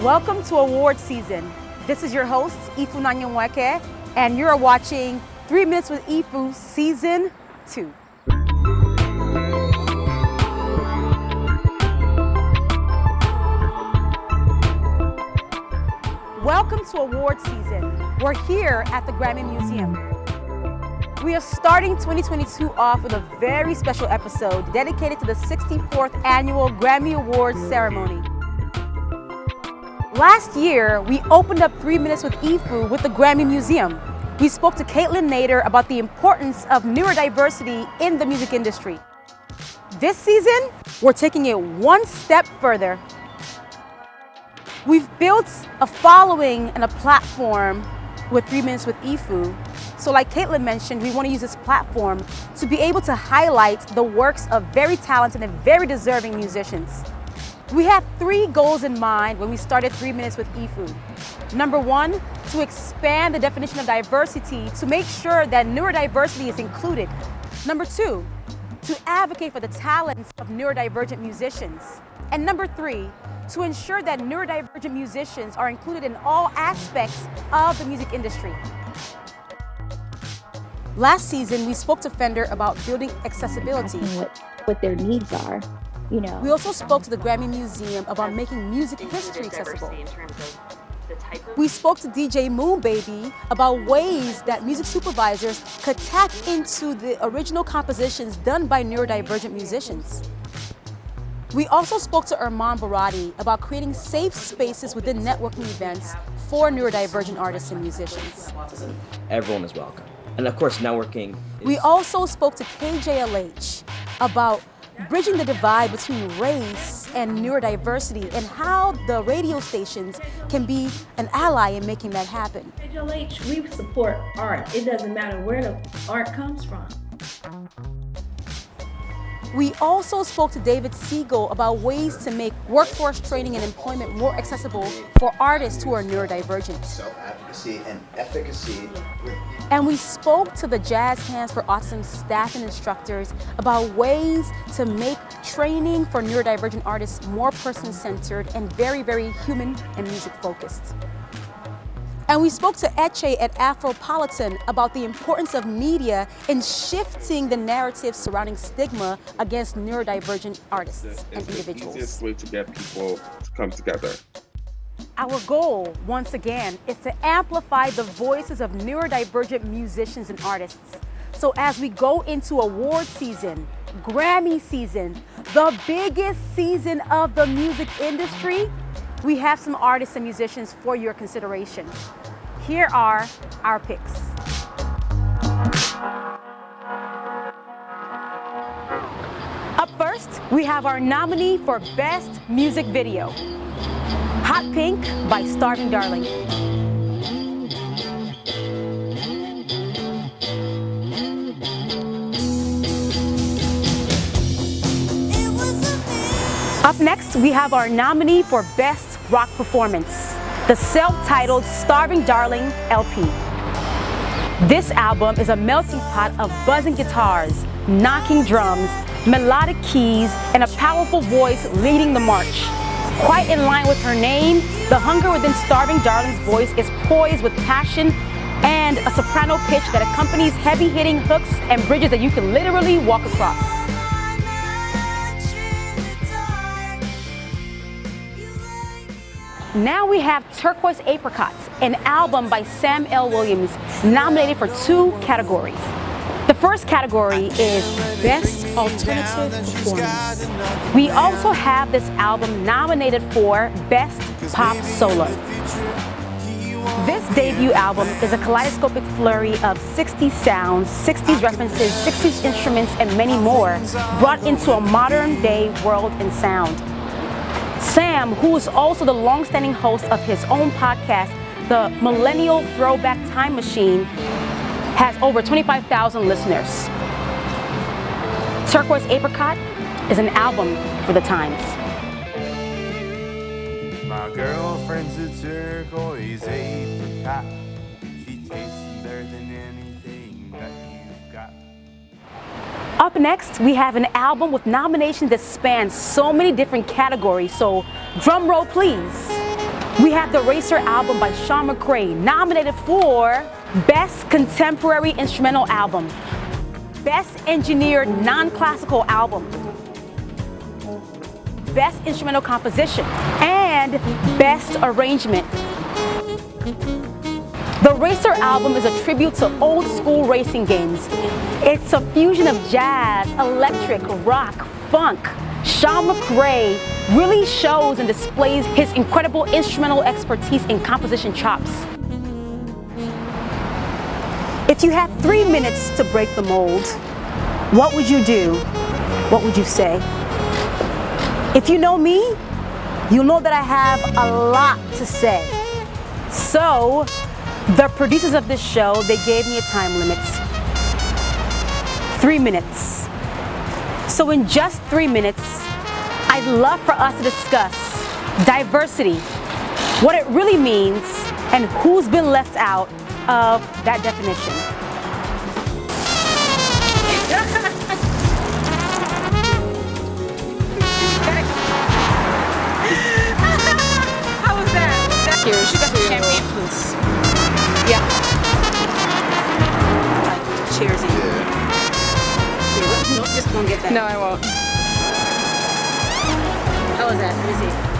Welcome to award season. This is your host, Ifunanya Nweke, and you're watching 3 Minutes with Ifu Season 2. Welcome to award season. We're here at the Grammy Museum. We are starting 2022 off with a very special episode dedicated to the 64th Annual Grammy Awards ceremony. Last year, we opened up 3 Minutes with Ifu with the Grammy Museum. We spoke to Caitlin Nader about the importance of neurodiversity in the music industry. This season, we're taking it one step further. We've built a following and a platform with 3 Minutes with Ifu. So like Caitlin mentioned, we want to use this platform to be able to highlight the works of very talented and very deserving musicians. We had 3 goals in mind when we started 3 Minutes with Ifu. Number 1, to expand the definition of diversity to make sure that neurodiversity is included. Number 2, to advocate for the talents of neurodivergent musicians. And number 3, to ensure that neurodivergent musicians are included in all aspects of the music industry. Last season, we spoke to Fender about building accessibility. What their needs are. You know. We also spoke to the Grammy Museum about making music history accessible. We spoke to DJ Moonbaby about ways that music supervisors could tap into the original compositions done by neurodivergent musicians. We also spoke to Armand Barati about creating safe spaces within networking events for neurodivergent artists and musicians. Everyone is welcome. And of course, networking. We also spoke to KJLH about bridging the divide between race and neurodiversity and how the radio stations can be an ally in making that happen. KJLH, we support art. It doesn't matter where the art comes from. We also spoke to David Siegel about ways to make workforce training and employment more accessible for artists who are neurodivergent. Self-advocacy and efficacy. And we spoke to the Jazz Hands for Autism staff and instructors about ways to make training for neurodivergent artists more person-centered and very, very human and music-focused. And we spoke to Eche at Afropolitan about the importance of media in shifting the narrative surrounding stigma against neurodivergent artists and individuals. It's the easiest way to get people to come together. Our goal, once again, is to amplify the voices of neurodivergent musicians and artists. So as we go into award season, Grammy season, the biggest season of the music industry, we have some artists and musicians for your consideration. Here are our picks. Up first, we have our nominee for Best Music Video, Hot Pink by Starving Darling. Up next, we have our nominee for Best Rock Performance, the self-titled Starving Darling LP. This album is a melting pot of buzzing guitars, knocking drums, melodic keys, and a powerful voice leading the march. Quite in line with her name, the hunger within Starving Darling's voice is poised with passion and a soprano pitch that accompanies heavy-hitting hooks and bridges that you can literally walk across. Now we have Turquoise Apricots, an album by Sam L. Williams, nominated for 2 categories. The first category is Best alternative performance. We also have this album nominated for Best Pop Solo. This debut album is a kaleidoscopic flurry of 60s sounds, 60s references, 60s instruments, and many more, brought into a modern-day world and sound. Sam, who is also the long-standing host of his own podcast, The Millennial Throwback Time Machine, has over 25,000 listeners. Turquoise Apricot is an album for the times. My girlfriend's a turquoise apricot. She tastes better than anything that you've got. Up next, we have an album with nominations that span so many different categories, so drum roll please. We have the Racer album by Sean McRae, nominated for Best Contemporary Instrumental Album, Best Engineered Non-Classical Album, Best Instrumental Composition, and Best Arrangement. The Racer album is a tribute to old school racing games. It's a fusion of jazz, electric, rock, funk. Sean McRae really shows and displays his incredible instrumental expertise and composition chops. If you had 3 minutes to break the mold, what would you do? What would you say? If you know me, you'll know that I have a lot to say. So, the producers of this show, they gave me a time limit. 3 minutes. So in just 3 minutes, I'd love for us to discuss diversity, what it really means, and who's been left out of that definition. How was that? Here, she got the champagne plus. Yeah. Like, cheers. Here, nope, just gonna get that. No, I won't. How was that? Let me see.